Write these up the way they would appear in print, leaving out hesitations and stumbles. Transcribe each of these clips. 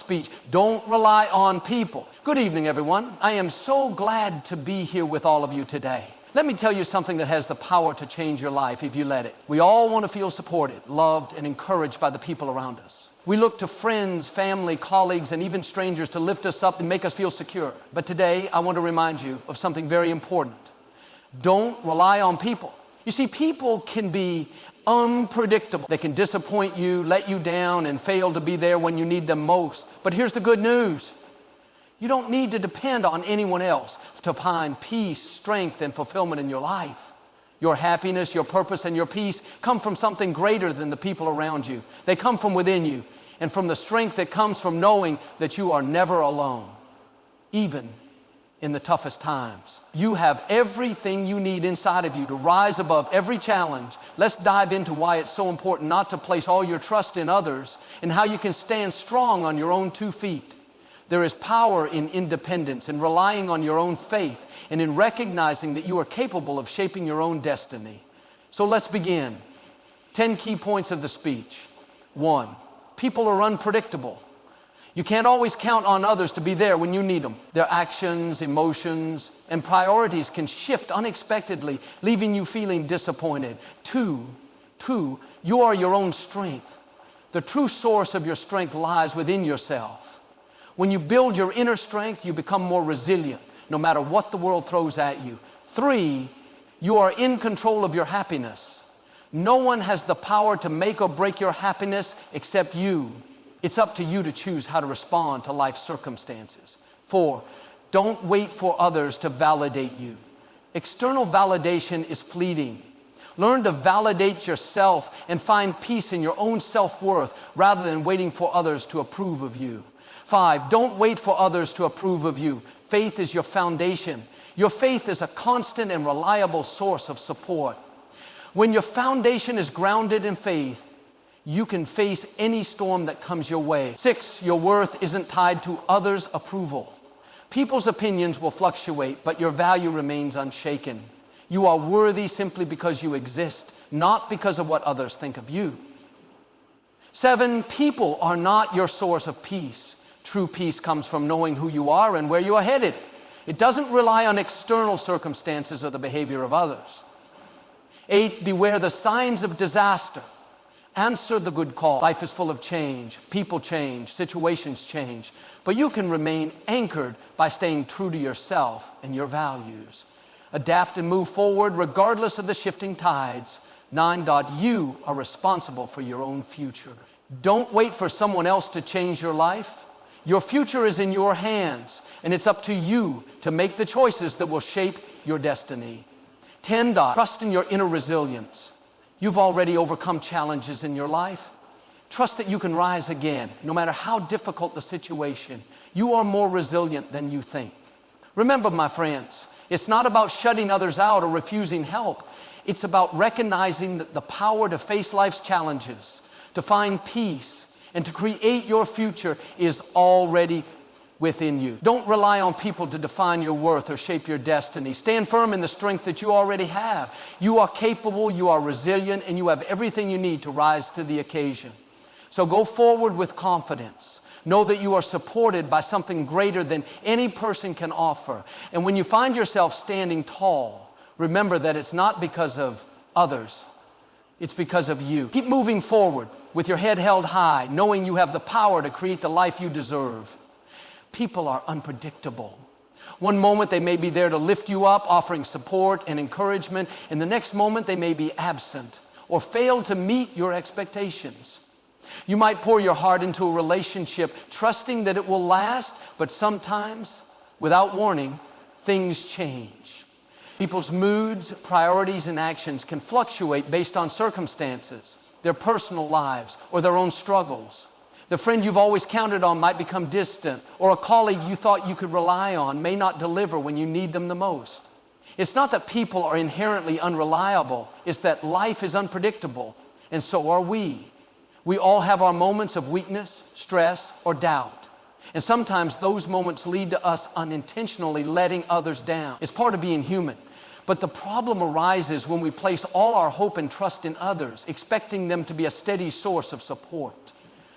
speech. Don't rely on people. Good evening, everyone. I am so glad to be here with all of you today. Let me tell you something that has the power to change your life if you let it. We all want to feel supported, loved, and encouraged by the people around us. We look to friends, family, colleagues, and even strangers to lift us up and make us feel secure. But today, I want to remind you of something very important. Don't rely on people. You see, people can be unpredictable. They can disappoint you, let you down, and fail to be there when you need them most. But here's the good news. You don't need to depend on anyone else to find peace, strength, and fulfillment in your life. Your happiness, your purpose, and your peace come from something greater than the people around you. They come from within you, and from the strength that comes from knowing that you are never alone, even in the toughest times. You have everything you need inside of you to rise above every challenge. Let's dive into why it's so important not to place all your trust in others and how you can stand strong on your own 2 feet. There is power in independence, in relying on your own faith, and in recognizing that you are capable of shaping your own destiny. So let's begin. 10 key points of the speech. 1, people are unpredictable. You can't always count on others to be there when you need them. Their actions, emotions, and priorities can shift unexpectedly, leaving you feeling disappointed. 2, you are your own strength. The true source of your strength lies within yourself. When you build your inner strength, you become more resilient, no matter what the world throws at you. 3, you are in control of your happiness. No one has the power to make or break your happiness except you. It's up to you to choose how to respond to life's circumstances. 4, don't wait for others to validate you. External validation is fleeting. Learn to validate yourself and find peace in your own self-worth rather than waiting for others to approve of you. 5, don't wait for others to approve of you. Faith is your foundation. Your faith is a constant and reliable source of support. When your foundation is grounded in faith, you can face any storm that comes your way. 6, your worth isn't tied to others' approval. People's opinions will fluctuate, but your value remains unshaken. You are worthy simply because you exist, not because of what others think of you. 7, people are not your source of peace. True peace comes from knowing who you are and where you are headed. It doesn't rely on external circumstances or the behavior of others. 8, beware the signs of disaster. Answer the good call. Life is full of change. People change. Situations change. But you can remain anchored by staying true to yourself and your values. Adapt and move forward regardless of the shifting tides. 9, you are responsible for your own future. Don't wait for someone else to change your life. Your future is in your hands, and it's up to you to make the choices that will shape your destiny. 10, trust in your inner resilience. You've already overcome challenges in your life. Trust that you can rise again, no matter how difficult the situation. You are more resilient than you think. Remember, my friends, it's not about shutting others out or refusing help. It's about recognizing that the power to face life's challenges, to find peace, and to create your future is already within you. Don't rely on people to define your worth or shape your destiny. Stand firm in the strength that you already have. You are capable, you are resilient, and you have everything you need to rise to the occasion. So go forward with confidence. Know that you are supported by something greater than any person can offer. And when you find yourself standing tall, remember that it's not because of others. It's because of you. Keep moving forward with your head held high, knowing you have the power to create the life you deserve. People are unpredictable. One moment they may be there to lift you up, offering support and encouragement, and the next moment they may be absent or fail to meet your expectations. You might pour your heart into a relationship, trusting that it will last, but sometimes, without warning, things change. People's moods, priorities, and actions can fluctuate based on circumstances, their personal lives, or their own struggles. The friend you've always counted on might become distant, or a colleague you thought you could rely on may not deliver when you need them the most. It's not that people are inherently unreliable, it's that life is unpredictable, and so are we. We all have our moments of weakness, stress, or doubt. And sometimes those moments lead to us unintentionally letting others down. It's part of being human. But the problem arises when we place all our hope and trust in others, expecting them to be a steady source of support.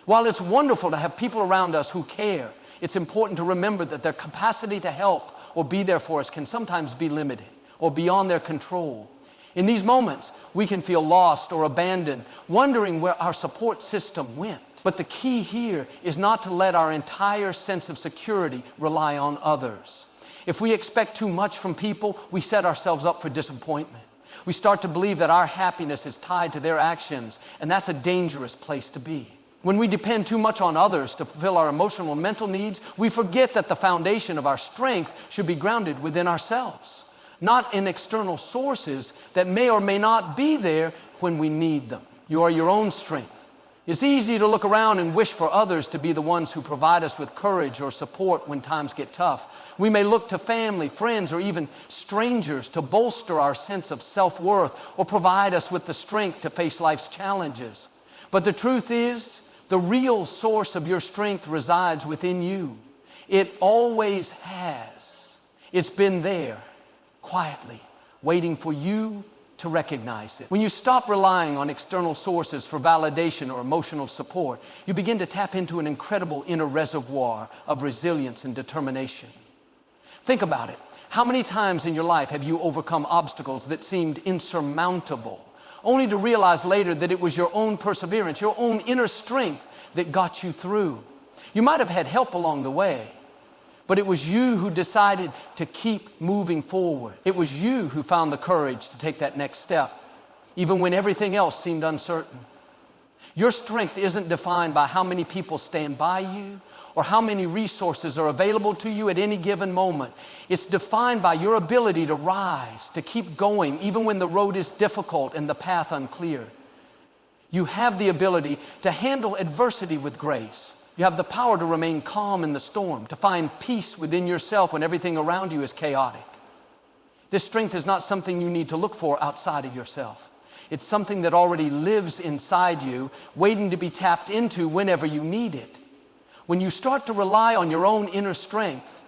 While it's wonderful to have people around us who care, it's important to remember that their capacity to help or be there for us can sometimes be limited or beyond their control. In these moments, we can feel lost or abandoned, wondering where our support system went. But the key here is not to let our entire sense of security rely on others. If we expect too much from people, we set ourselves up for disappointment. We start to believe that our happiness is tied to their actions, and that's a dangerous place to be. When we depend too much on others to fulfill our emotional and mental needs, we forget that the foundation of our strength should be grounded within ourselves, not in external sources that may or may not be there when we need them. You are your own strength. It's easy to look around and wish for others to be the ones who provide us with courage or support when times get tough. We may look to family, friends, or even strangers to bolster our sense of self-worth or provide us with the strength to face life's challenges. But the truth is, the real source of your strength resides within you. It always has. It's been there, quietly, waiting for you to recognize it. When you stop relying on external sources for validation or emotional support, you begin to tap into an incredible inner reservoir of resilience and determination. Think about it. How many times in your life have you overcome obstacles that seemed insurmountable, only to realize later that it was your own perseverance, your own inner strength that got you through? You might have had help along the way, but it was you who decided to keep moving forward. It was you who found the courage to take that next step, even when everything else seemed uncertain. Your strength isn't defined by how many people stand by you or how many resources are available to you at any given moment. It's defined by your ability to rise, to keep going, even when the road is difficult and the path unclear. You have the ability to handle adversity with grace. You have the power to remain calm in the storm, to find peace within yourself when everything around you is chaotic. This strength is not something you need to look for outside of yourself. It's something that already lives inside you, waiting to be tapped into whenever you need it. When you start to rely on your own inner strength,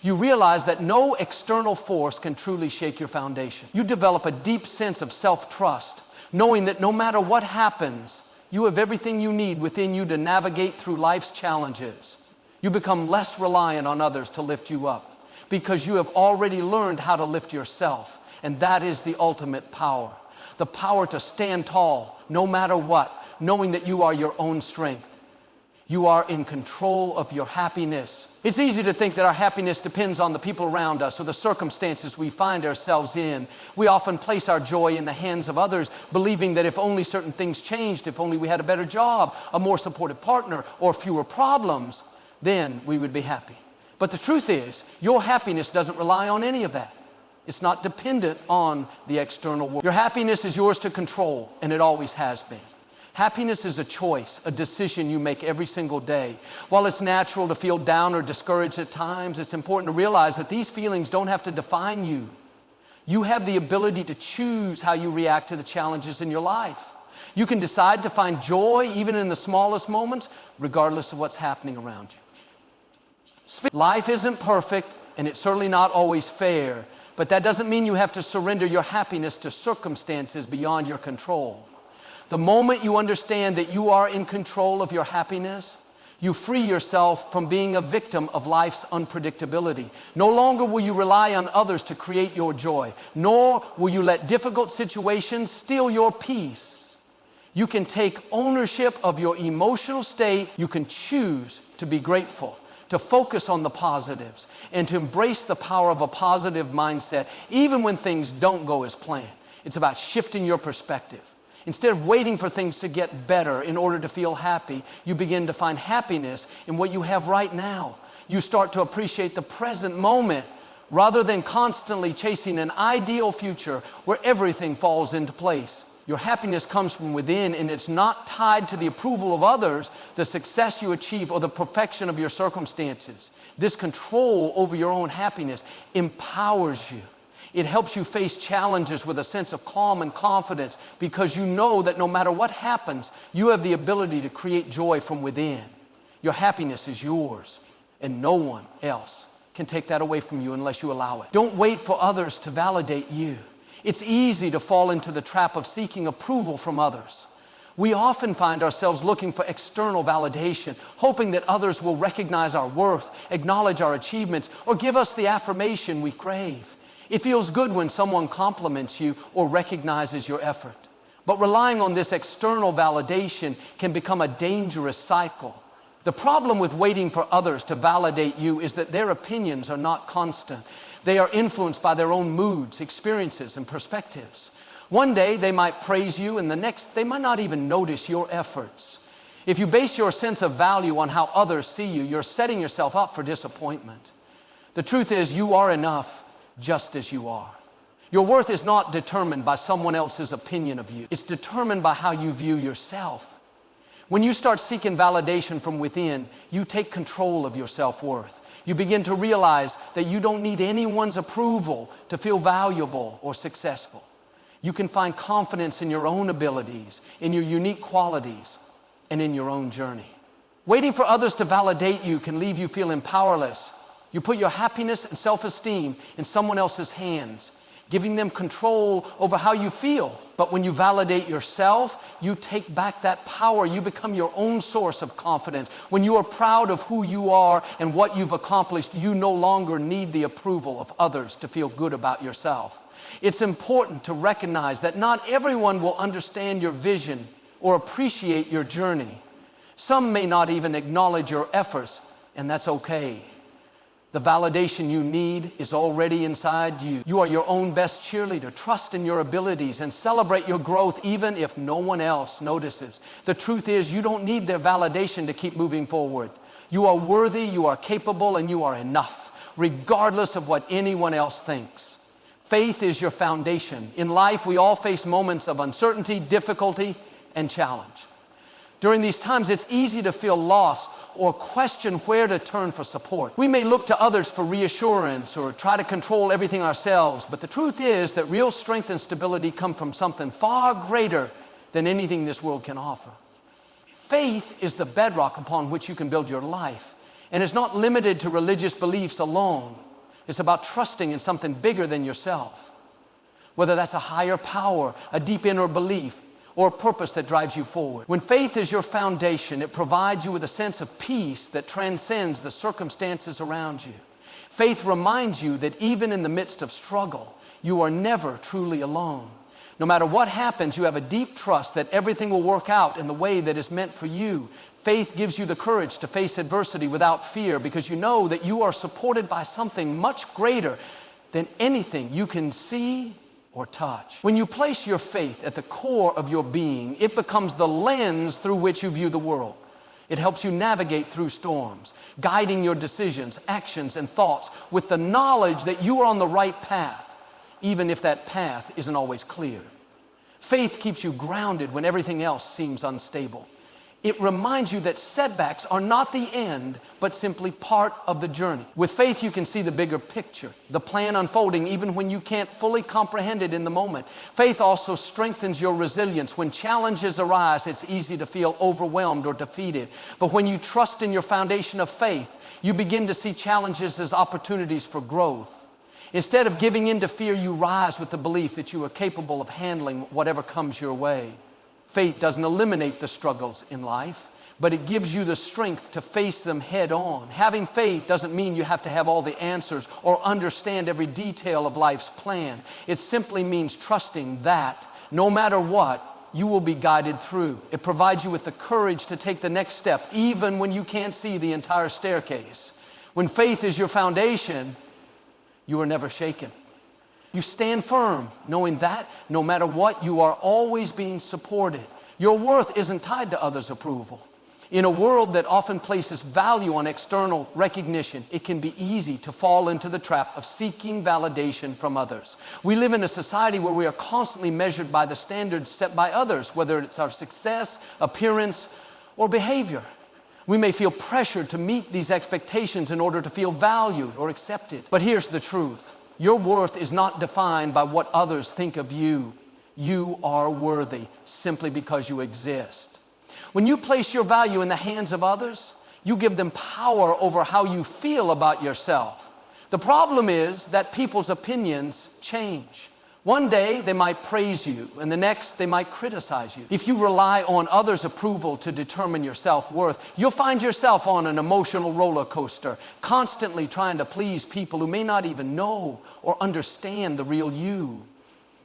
you realize that no external force can truly shake your foundation. You develop a deep sense of self-trust, knowing that no matter what happens, you have everything you need within you to navigate through life's challenges. You become less reliant on others to lift you up because you have already learned how to lift yourself. And that is the ultimate power. The power to stand tall no matter what, knowing that you are your own strength. You are in control of your happiness. It's easy to think that our happiness depends on the people around us or the circumstances we find ourselves in. We often place our joy in the hands of others, believing that if only certain things changed, if only we had a better job, a more supportive partner, or fewer problems, then we would be happy. But the truth is, your happiness doesn't rely on any of that. It's not dependent on the external world. Your happiness is yours to control, and it always has been. Happiness is a choice, a decision you make every single day. While it's natural to feel down or discouraged at times, it's important to realize that these feelings don't have to define you. You have the ability to choose how you react to the challenges in your life. You can decide to find joy even in the smallest moments, regardless of what's happening around you. Life isn't perfect, and it's certainly not always fair, but that doesn't mean you have to surrender your happiness to circumstances beyond your control. The moment you understand that you are in control of your happiness, you free yourself from being a victim of life's unpredictability. No longer will you rely on others to create your joy, nor will you let difficult situations steal your peace. You can take ownership of your emotional state. You can choose to be grateful, to focus on the positives, and to embrace the power of a positive mindset, even when things don't go as planned. It's about shifting your perspective. Instead of waiting for things to get better in order to feel happy, you begin to find happiness in what you have right now. You start to appreciate the present moment rather than constantly chasing an ideal future where everything falls into place. Your happiness comes from within, and it's not tied to the approval of others, the success you achieve, or the perfection of your circumstances. This control over your own happiness empowers you. It helps you face challenges with a sense of calm and confidence because you know that no matter what happens, you have the ability to create joy from within. Your happiness is yours, and no one else can take that away from you unless you allow it. Don't wait for others to validate you. It's easy to fall into the trap of seeking approval from others. We often find ourselves looking for external validation, hoping that others will recognize our worth, acknowledge our achievements, or give us the affirmation we crave. It feels good when someone compliments you or recognizes your effort. But relying on this external validation can become a dangerous cycle. The problem with waiting for others to validate you is that their opinions are not constant. They are influenced by their own moods, experiences, and perspectives. One day they might praise you, and the next they might not even notice your efforts. If you base your sense of value on how others see you, you're setting yourself up for disappointment. The truth is, you are enough just as you are. Your worth is not determined by someone else's opinion of you. It's determined by how you view yourself. When you start seeking validation from within, you take control of your self-worth. You begin to realize that you don't need anyone's approval to feel valuable or successful. You can find confidence in your own abilities, in your unique qualities, and in your own journey. Waiting for others to validate you can leave you feeling powerless. You put your happiness and self-esteem in someone else's hands, giving them control over how you feel. But when you validate yourself, you take back that power. You become your own source of confidence. When you are proud of who you are and what you've accomplished, you no longer need the approval of others to feel good about yourself. It's important to recognize that not everyone will understand your vision or appreciate your journey. Some may not even acknowledge your efforts, and that's okay. The validation you need is already inside you. You are your own best cheerleader. Trust in your abilities and celebrate your growth even if no one else notices. The truth is, you don't need their validation to keep moving forward. You are worthy, you are capable, and you are enough, regardless of what anyone else thinks. Faith is your foundation. In life, we all face moments of uncertainty, difficulty, and challenge. During these times, it's easy to feel lost or question where to turn for support. We may look to others for reassurance or try to control everything ourselves, but the truth is that real strength and stability come from something far greater than anything this world can offer. Faith is the bedrock upon which you can build your life, and it's not limited to religious beliefs alone. It's about trusting in something bigger than yourself, whether that's a higher power, a deep inner belief, or a purpose that drives you forward. When faith is your foundation, it provides you with a sense of peace that transcends the circumstances around you. Faith reminds you that even in the midst of struggle, you are never truly alone. No matter what happens, you have a deep trust that everything will work out in the way that is meant for you. Faith gives you the courage to face adversity without fear because you know that you are supported by something much greater than anything you can see or touch. When you place your faith at the core of your being, it becomes the lens through which you view the world. It helps you navigate through storms, guiding your decisions, actions, and thoughts with the knowledge that you are on the right path, even if that path isn't always clear. Faith keeps you grounded when everything else seems unstable. It reminds you that setbacks are not the end, but simply part of the journey. With faith, you can see the bigger picture, the plan unfolding even when you can't fully comprehend it in the moment. Faith also strengthens your resilience. When challenges arise, it's easy to feel overwhelmed or defeated. But when you trust in your foundation of faith, you begin to see challenges as opportunities for growth. Instead of giving in to fear, you rise with the belief that you are capable of handling whatever comes your way. Faith doesn't eliminate the struggles in life, but it gives you the strength to face them head on. Having faith doesn't mean you have to have all the answers or understand every detail of life's plan. It simply means trusting that no matter what, you will be guided through. It provides you with the courage to take the next step, even when you can't see the entire staircase. When faith is your foundation, you are never shaken. You stand firm, knowing that no matter what, you are always being supported. Your worth isn't tied to others' approval. In a world that often places value on external recognition, it can be easy to fall into the trap of seeking validation from others. We live in a society where we are constantly measured by the standards set by others, whether it's our success, appearance, or behavior. We may feel pressured to meet these expectations in order to feel valued or accepted. But here's the truth. Your worth is not defined by what others think of you. You are worthy simply because you exist. When you place your value in the hands of others, you give them power over how you feel about yourself. The problem is that people's opinions change. One day they might praise you, and the next they might criticize you. If you rely on others' approval to determine your self-worth, you'll find yourself on an emotional roller coaster, constantly trying to please people who may not even know or understand the real you.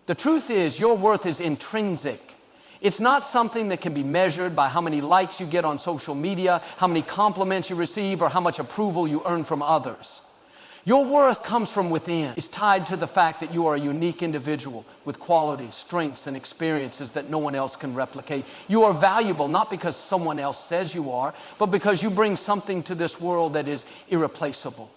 The truth is, your worth is intrinsic. It's not something that can be measured by how many likes you get on social media, how many compliments you receive, or how much approval you earn from others. Your worth comes from within. It's tied to the fact that you are a unique individual with qualities, strengths, and experiences that no one else can replicate. You are valuable not because someone else says you are, but because you bring something to this world that is irreplaceable.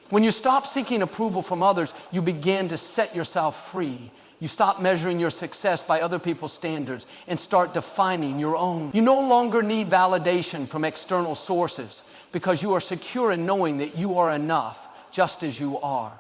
When you stop seeking approval from others, you begin to set yourself free. You stop measuring your success by other people's standards and start defining your own. You no longer need validation from external sources because you are secure in knowing that you are enough just as you are.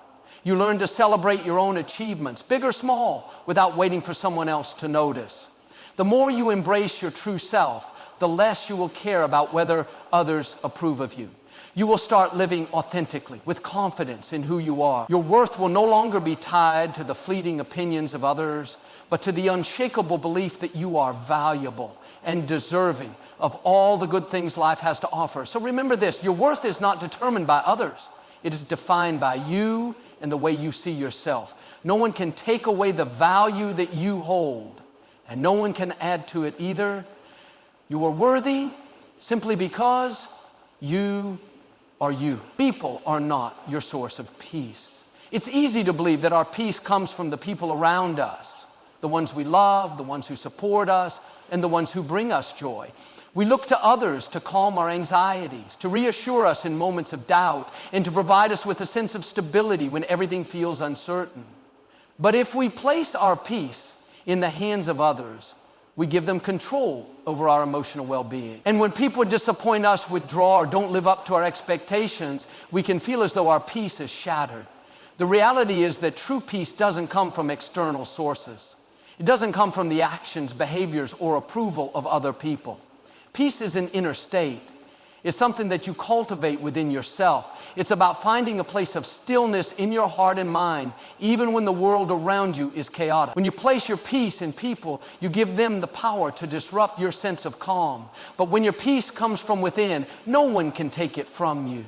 You learn to celebrate your own achievements, big or small, without waiting for someone else to notice. The more you embrace your true self, the less you will care about whether others approve of you. You will start living authentically, with confidence in who you are. Your worth will no longer be tied to the fleeting opinions of others, but to the unshakable belief that you are valuable and deserving of all the good things life has to offer. So remember this, your worth is not determined by others. It is defined by you and the way you see yourself. No one can take away the value that you hold, and no one can add to it either. You are worthy simply because you are you. People are not your source of peace. It's easy to believe that our peace comes from the people around us, the ones we love, the ones who support us, and the ones who bring us joy. We look to others to calm our anxieties, to reassure us in moments of doubt, and to provide us with a sense of stability when everything feels uncertain. But if we place our peace in the hands of others, we give them control over our emotional well-being. And when people disappoint us, withdraw, or don't live up to our expectations, we can feel as though our peace is shattered. The reality is that true peace doesn't come from external sources. It doesn't come from the actions, behaviors, or approval of other people. Peace is an inner state. It's something that you cultivate within yourself. It's about finding a place of stillness in your heart and mind, even when the world around you is chaotic. When you place your peace in people, you give them the power to disrupt your sense of calm. But when your peace comes from within, no one can take it from you.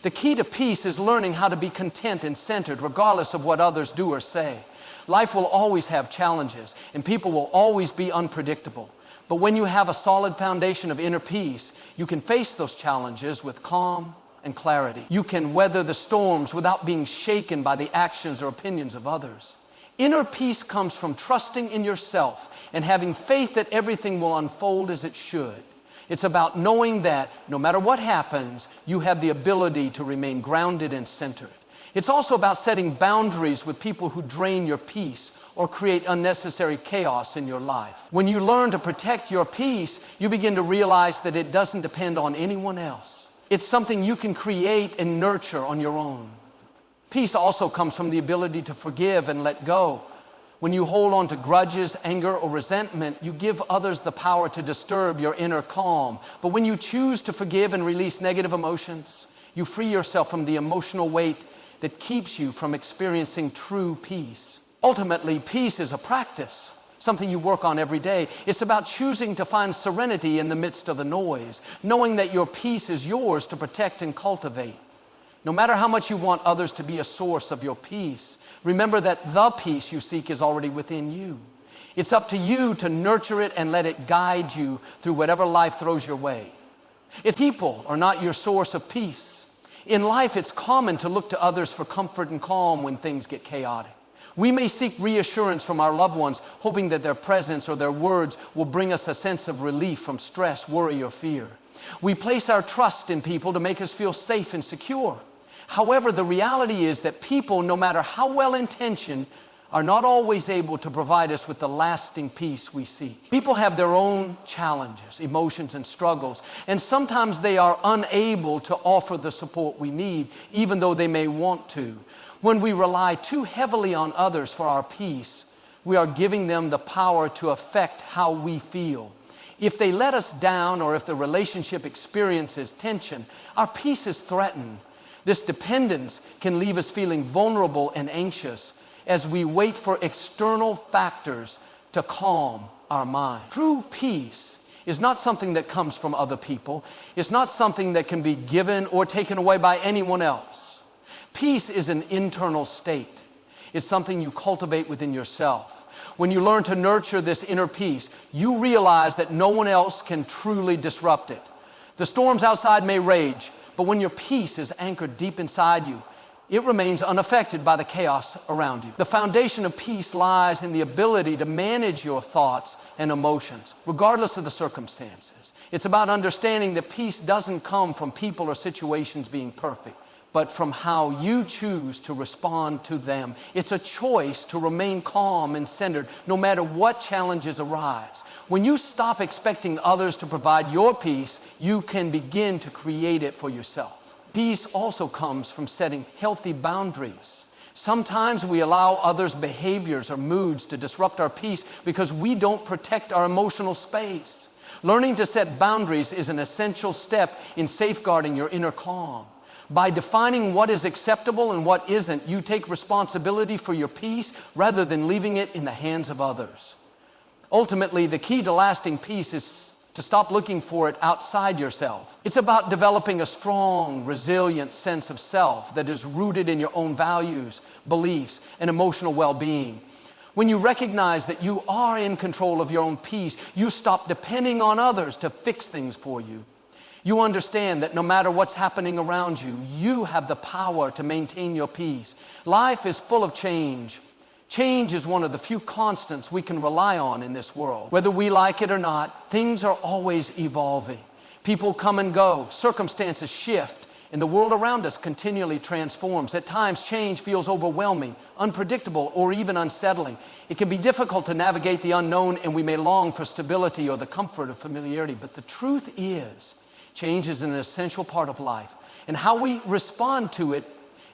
The key to peace is learning how to be content and centered, regardless of what others do or say. Life will always have challenges, and people will always be unpredictable. But when you have a solid foundation of inner peace, you can face those challenges with calm and clarity. You can weather the storms without being shaken by the actions or opinions of others. Inner peace comes from trusting in yourself and having faith that everything will unfold as it should. It's about knowing that no matter what happens, you have the ability to remain grounded and centered. It's also about setting boundaries with people who drain your peace or create unnecessary chaos in your life. When you learn to protect your peace, you begin to realize that it doesn't depend on anyone else. It's something you can create and nurture on your own. Peace also comes from the ability to forgive and let go. When you hold on to grudges, anger, or resentment, you give others the power to disturb your inner calm. But when you choose to forgive and release negative emotions, you free yourself from the emotional weight that keeps you from experiencing true peace. Ultimately, peace is a practice, something you work on every day. It's about choosing to find serenity in the midst of the noise, knowing that your peace is yours to protect and cultivate. No matter how much you want others to be a source of your peace, remember that the peace you seek is already within you. It's up to you to nurture it and let it guide you through whatever life throws your way. If people are not your source of peace, in life it's common to look to others for comfort and calm when things get chaotic. We may seek reassurance from our loved ones, hoping that their presence or their words will bring us a sense of relief from stress, worry, or fear. We place our trust in people to make us feel safe and secure. However, the reality is that people, no matter how well-intentioned, are not always able to provide us with the lasting peace we seek. People have their own challenges, emotions, and struggles, and sometimes they are unable to offer the support we need, even though they may want to. When we rely too heavily on others for our peace, we are giving them the power to affect how we feel. If they let us down or if the relationship experiences tension, our peace is threatened. This dependence can leave us feeling vulnerable and anxious. as we wait for external factors to calm our mind. True peace is not something that comes from other people. It's not something that can be given or taken away by anyone else. Peace is an internal state. It's something you cultivate within yourself. When you learn to nurture this inner peace, you realize that no one else can truly disrupt it. The storms outside may rage, but when your peace is anchored deep inside you, it remains unaffected by the chaos around you. The foundation of peace lies in the ability to manage your thoughts and emotions, regardless of the circumstances. It's about understanding that peace doesn't come from people or situations being perfect, but from how you choose to respond to them. It's a choice to remain calm and centered no matter what challenges arise. When you stop expecting others to provide your peace, you can begin to create it for yourself. Peace also comes from setting healthy boundaries. Sometimes we allow others' behaviors or moods to disrupt our peace because we don't protect our emotional space. Learning to set boundaries is an essential step in safeguarding your inner calm. By defining what is acceptable and what isn't, you take responsibility for your peace rather than leaving it in the hands of others. Ultimately, the key to lasting peace is to stop looking for it outside yourself. It's about developing a strong, resilient sense of self that is rooted in your own values, beliefs, and emotional well-being. When you recognize that you are in control of your own peace, you stop depending on others to fix things for you. You understand that no matter what's happening around you, you have the power to maintain your peace. Life is full of change. Change is one of the few constants we can rely on in this world. Whether we like it or not, things are always evolving. People come and go, circumstances shift, and the world around us continually transforms. At times, change feels overwhelming, unpredictable, or even unsettling. It can be difficult to navigate the unknown, and we may long for stability or the comfort of familiarity. But the truth is, change is an essential part of life, and how we respond to it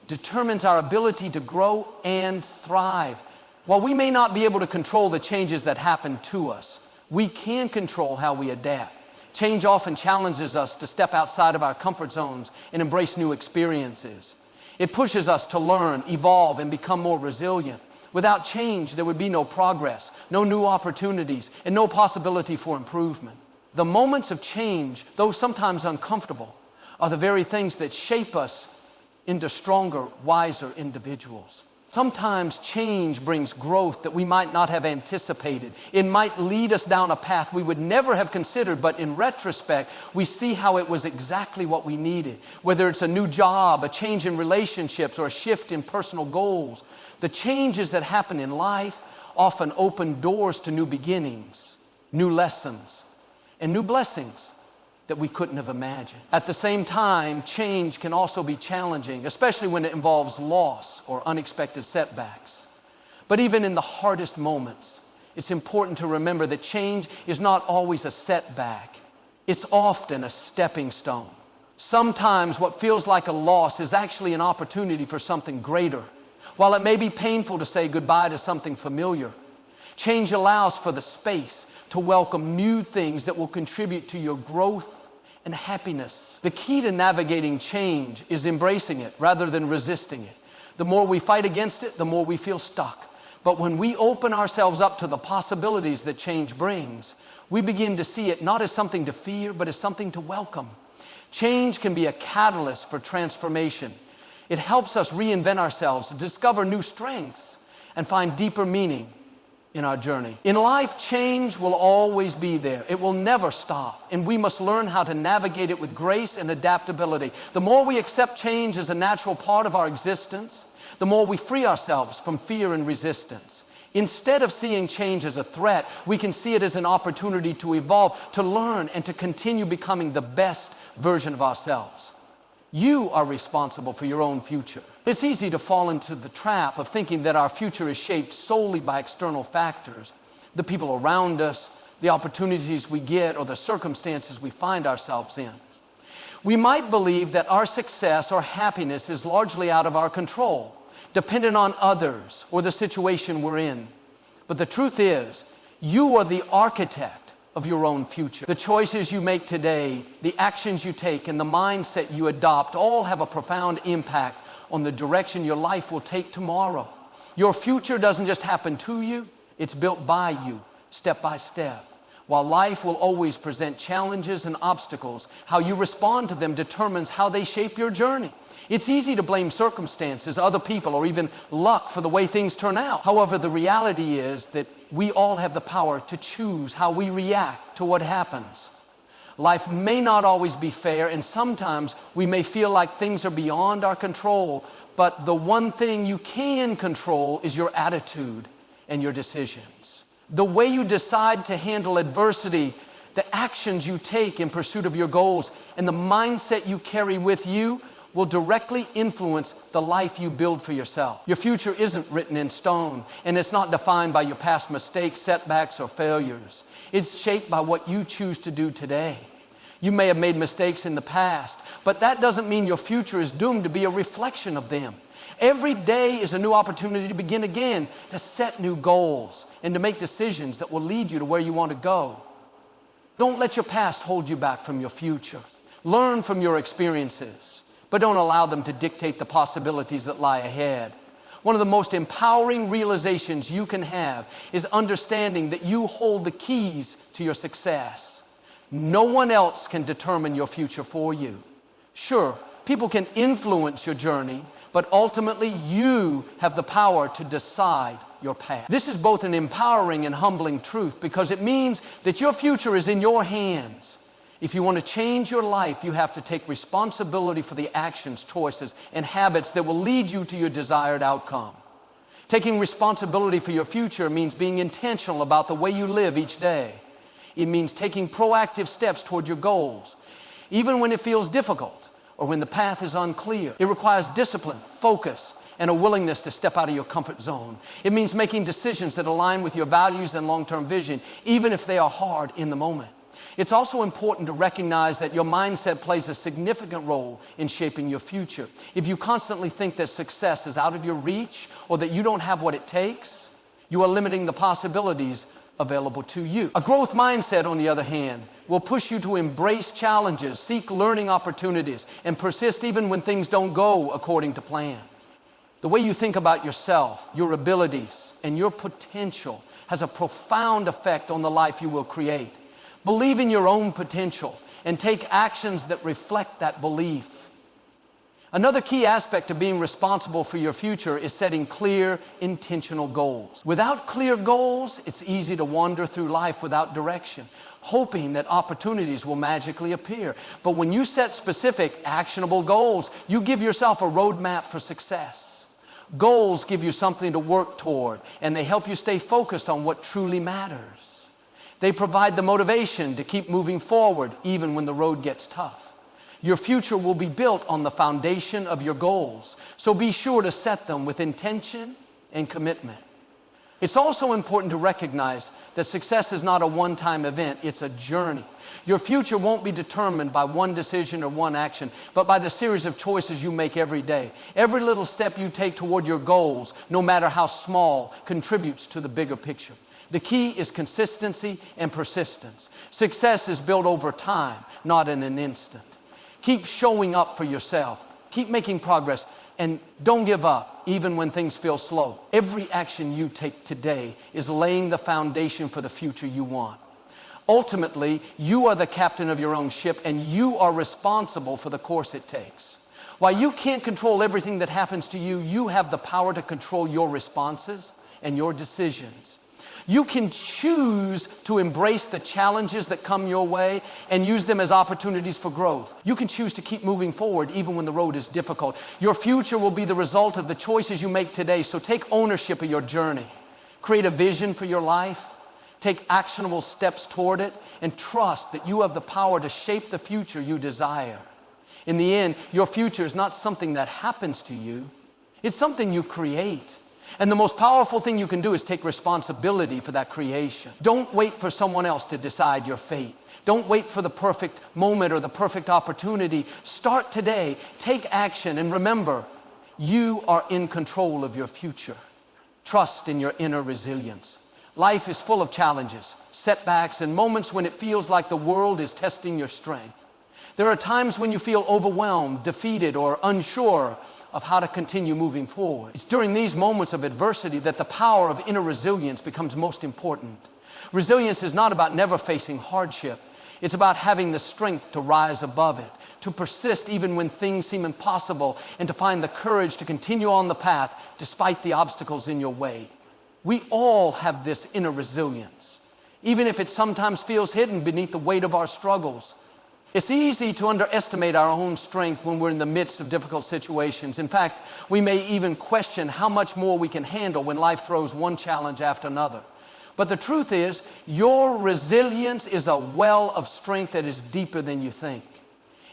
determines our ability to grow and thrive. While we may not be able to control the changes that happen to us, we can control how we adapt. Change often challenges us to step outside of our comfort zones and embrace new experiences. It pushes us to learn, evolve, and become more resilient. Without change, there would be no progress, no new opportunities, and no possibility for improvement. The moments of change, though sometimes uncomfortable, are the very things that shape us into stronger, wiser individuals. Sometimes change brings growth that we might not have anticipated. It might lead us down a path we would never have considered, but in retrospect, we see how it was exactly what we needed. Whether it's a new job, a change in relationships, or a shift in personal goals, the changes that happen in life often open doors to new beginnings, new lessons, and new blessings that we couldn't have imagined. At the same time, change can also be challenging, especially when it involves loss or unexpected setbacks. But even in the hardest moments, it's important to remember that change is not always a setback. It's often a stepping stone. Sometimes what feels like a loss is actually an opportunity for something greater. While it may be painful to say goodbye to something familiar, change allows for the space to welcome new things that will contribute to your growth and happiness. The key to navigating change is embracing it rather than resisting it. The more we fight against it, the more we feel stuck. But when we open ourselves up to the possibilities that change brings, we begin to see it not as something to fear, but as something to welcome. Change can be a catalyst for transformation. It helps us reinvent ourselves, discover new strengths, and find deeper meaning in our journey. In life, change will always be there. It will never stop, and we must learn how to navigate it with grace and adaptability. The more we accept change as a natural part of our existence, the more we free ourselves from fear and resistance. Instead of seeing change as a threat, we can see it as an opportunity to evolve, to learn, and to continue becoming the best version of ourselves. You are responsible for your own future. It's easy to fall into the trap of thinking that our future is shaped solely by external factors, the people around us, the opportunities we get, or the circumstances we find ourselves in. We might believe that our success or happiness is largely out of our control, dependent on others or the situation we're in. But the truth is, you are the architect of your own future. The choices you make today, the actions you take, and the mindset you adopt all have a profound impact on the direction your life will take tomorrow. Your future doesn't just happen to you, it's built by you, step by step. While life will always present challenges and obstacles, how you respond to them determines how they shape your journey. It's easy to blame circumstances, other people, or even luck for the way things turn out. However, the reality is that we all have the power to choose how we react to what happens. Life may not always be fair, and sometimes we may feel like things are beyond our control, but the one thing you can control is your attitude and your decisions. The way you decide to handle adversity, the actions you take in pursuit of your goals, and the mindset you carry with you will directly influence the life you build for yourself. Your future isn't written in stone, and it's not defined by your past mistakes, setbacks, or failures. It's shaped by what you choose to do today. You may have made mistakes in the past, but that doesn't mean your future is doomed to be a reflection of them. Every day is a new opportunity to begin again, to set new goals, and to make decisions that will lead you to where you want to go. Don't let your past hold you back from your future. Learn from your experiences, but don't allow them to dictate the possibilities that lie ahead. One of the most empowering realizations you can have is understanding that you hold the keys to your success. No one else can determine your future for you. Sure, people can influence your journey, but ultimately you have the power to decide your path. This is both an empowering and humbling truth because it means that your future is in your hands. If you want to change your life, you have to take responsibility for the actions, choices, and habits that will lead you to your desired outcome. Taking responsibility for your future means being intentional about the way you live each day. It means taking proactive steps toward your goals, even when it feels difficult or when the path is unclear. It requires discipline, focus, and a willingness to step out of your comfort zone. It means making decisions that align with your values and long-term vision, even if they are hard in the moment. It's also important to recognize that your mindset plays a significant role in shaping your future. If you constantly think that success is out of your reach or that you don't have what it takes, you are limiting the possibilities available to you. A growth mindset, on the other hand, will push you to embrace challenges, seek learning opportunities, and persist even when things don't go according to plan. The way you think about yourself, your abilities, and your potential has a profound effect on the life you will create. Believe in your own potential and take actions that reflect that belief. Another key aspect of being responsible for your future is setting clear, intentional goals. Without clear goals, it's easy to wander through life without direction, hoping that opportunities will magically appear. But when you set specific, actionable goals, you give yourself a roadmap for success. Goals give you something to work toward, and they help you stay focused on what truly matters. They provide the motivation to keep moving forward even when the road gets tough. Your future will be built on the foundation of your goals, so be sure to set them with intention and commitment. It's also important to recognize that success is not a one-time event, it's a journey. Your future won't be determined by one decision or one action, but by the series of choices you make every day. Every little step you take toward your goals, no matter how small, contributes to the bigger picture. The key is consistency and persistence. Success is built over time, not in an instant. Keep showing up for yourself. Keep making progress, and don't give up, even when things feel slow. Every action you take today is laying the foundation for the future you want. Ultimately, you are the captain of your own ship, and you are responsible for the course it takes. While you can't control everything that happens to you, you have the power to control your responses and your decisions. You can choose to embrace the challenges that come your way and use them as opportunities for growth. You can choose to keep moving forward even when the road is difficult. Your future will be the result of the choices you make today, so take ownership of your journey. Create a vision for your life. Take actionable steps toward it, and trust that you have the power to shape the future you desire. In the end, your future is not something that happens to you. It's something you create. And the most powerful thing you can do is take responsibility for that creation. Don't wait for someone else to decide your fate. Don't wait for the perfect moment or the perfect opportunity. Start today, take action, and remember, you are in control of your future. Trust in your inner resilience. Life is full of challenges, setbacks, and moments when it feels like the world is testing your strength. There are times when you feel overwhelmed, defeated, or unsure of how to continue moving forward. It's during these moments of adversity that the power of inner resilience becomes most important. Resilience is not about never facing hardship. It's about having the strength to rise above it, to persist even when things seem impossible, and to find the courage to continue on the path despite the obstacles in your way. We all have this inner resilience, even if it sometimes feels hidden beneath the weight of our struggles. It's easy to underestimate our own strength when we're in the midst of difficult situations. In fact, we may even question how much more we can handle when life throws one challenge after another. But the truth is, your resilience is a well of strength that is deeper than you think.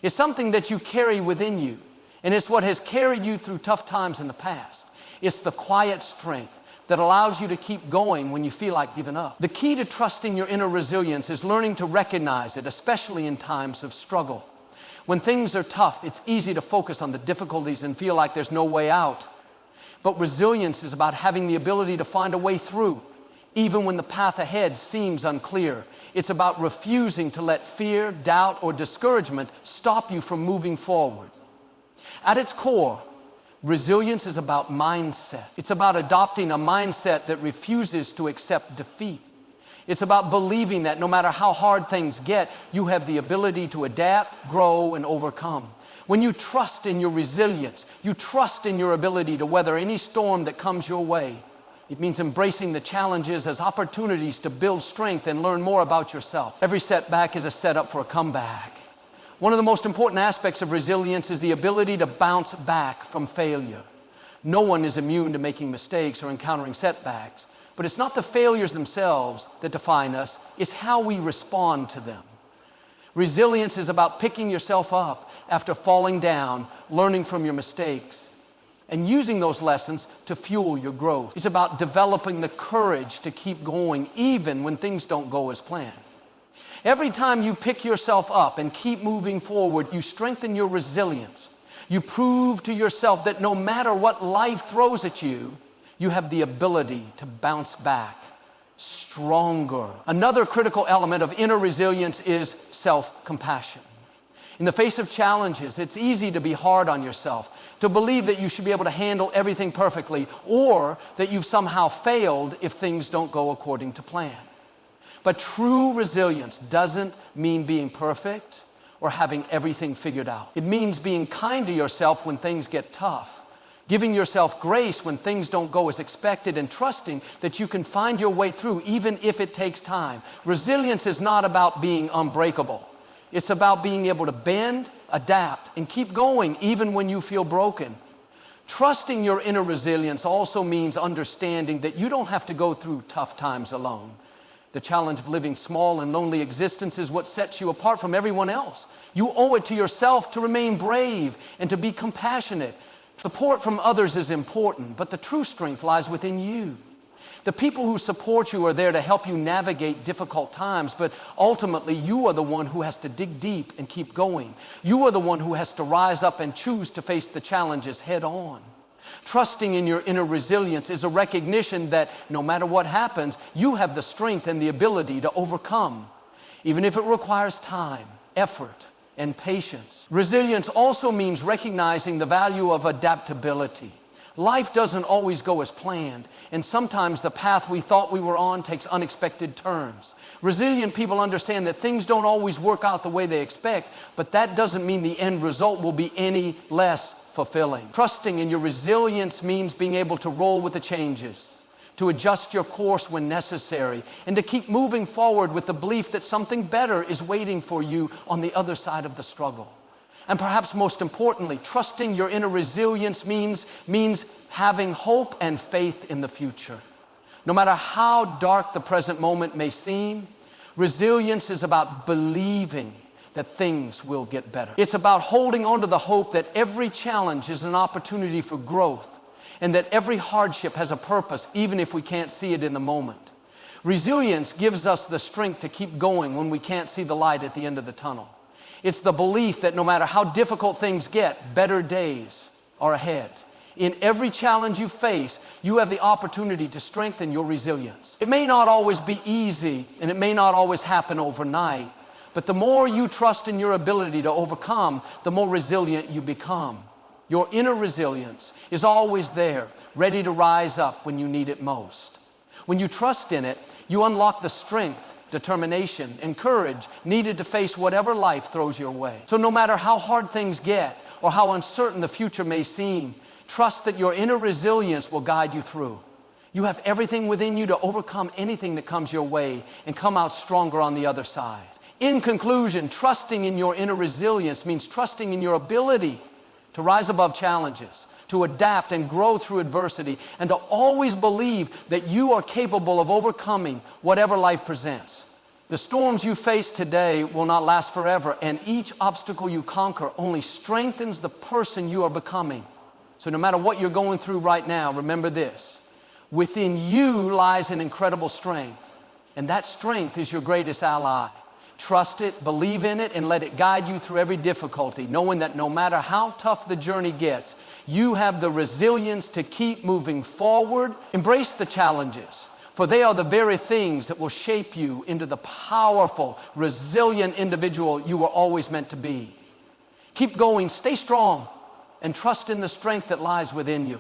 It's something that you carry within you, and it's what has carried you through tough times in the past. It's the quiet strength that allows you to keep going when you feel like giving up. The key to trusting your inner resilience is learning to recognize it, especially in times of struggle. When things are tough, it's easy to focus on the difficulties and feel like there's no way out. But resilience is about having the ability to find a way through, even when the path ahead seems unclear. It's about refusing to let fear, doubt, or discouragement stop you from moving forward. At its core, resilience is about mindset. It's about adopting a mindset that refuses to accept defeat. It's about believing that no matter how hard things get, you have the ability to adapt, grow, and overcome. When you trust in your resilience, you trust in your ability to weather any storm that comes your way. It means embracing the challenges as opportunities to build strength and learn more about yourself. Every setback is a setup for a comeback. One of the most important aspects of resilience is the ability to bounce back from failure. No one is immune to making mistakes or encountering setbacks, but it's not the failures themselves that define us, it's how we respond to them. Resilience is about picking yourself up after falling down, learning from your mistakes, and using those lessons to fuel your growth. It's about developing the courage to keep going even when things don't go as planned. Every time you pick yourself up and keep moving forward, you strengthen your resilience. You prove to yourself that no matter what life throws at you, you have the ability to bounce back stronger. Another critical element of inner resilience is self-compassion. In the face of challenges, it's easy to be hard on yourself, to believe that you should be able to handle everything perfectly, or that you've somehow failed if things don't go according to plan. But true resilience doesn't mean being perfect or having everything figured out. It means being kind to yourself when things get tough, giving yourself grace when things don't go as expected, and trusting that you can find your way through even if it takes time. Resilience is not about being unbreakable. It's about being able to bend, adapt, and keep going even when you feel broken. Trusting your inner resilience also means understanding that you don't have to go through tough times alone. The challenge of living small and lonely existence is what sets you apart from everyone else. You owe it to yourself to remain brave and to be compassionate. Support from others is important, but the true strength lies within you. The people who support you are there to help you navigate difficult times, but ultimately you are the one who has to dig deep and keep going. You are the one who has to rise up and choose to face the challenges head on. Trusting in your inner resilience is a recognition that no matter what happens, you have the strength and the ability to overcome, even if it requires time, effort, and patience. Resilience also means recognizing the value of adaptability. Life doesn't always go as planned, and sometimes the path we thought we were on takes unexpected turns. Resilient people understand that things don't always work out the way they expect, but that doesn't mean the end result will be any less fulfilling. Trusting in your resilience means being able to roll with the changes, to adjust your course when necessary, and to keep moving forward with the belief that something better is waiting for you on the other side of the struggle. And perhaps most importantly, trusting your inner resilience means having hope and faith in the future. No matter how dark the present moment may seem, resilience is about believing that things will get better. It's about holding on to the hope that every challenge is an opportunity for growth, and that every hardship has a purpose, even if we can't see it in the moment. Resilience gives us the strength to keep going when we can't see the light at the end of the tunnel. It's the belief that no matter how difficult things get, better days are ahead. In every challenge you face, you have the opportunity to strengthen your resilience. It may not always be easy, and it may not always happen overnight, but the more you trust in your ability to overcome, the more resilient you become. Your inner resilience is always there, ready to rise up when you need it most. When you trust in it, you unlock the strength, determination, and courage needed to face whatever life throws your way. So no matter how hard things get or how uncertain the future may seem, trust that your inner resilience will guide you through. You have everything within you to overcome anything that comes your way and come out stronger on the other side. In conclusion, trusting in your inner resilience means trusting in your ability to rise above challenges, to adapt and grow through adversity, and to always believe that you are capable of overcoming whatever life presents. The storms you face today will not last forever, and each obstacle you conquer only strengthens the person you are becoming. So no matter what you're going through right now, remember this: within you lies an incredible strength, and that strength is your greatest ally. Trust it, believe in it, and let it guide you through every difficulty, knowing that no matter how tough the journey gets, you have the resilience to keep moving forward. Embrace the challenges, for they are the very things that will shape you into the powerful, resilient individual you were always meant to be. Keep going, stay strong, and trust in the strength that lies within you.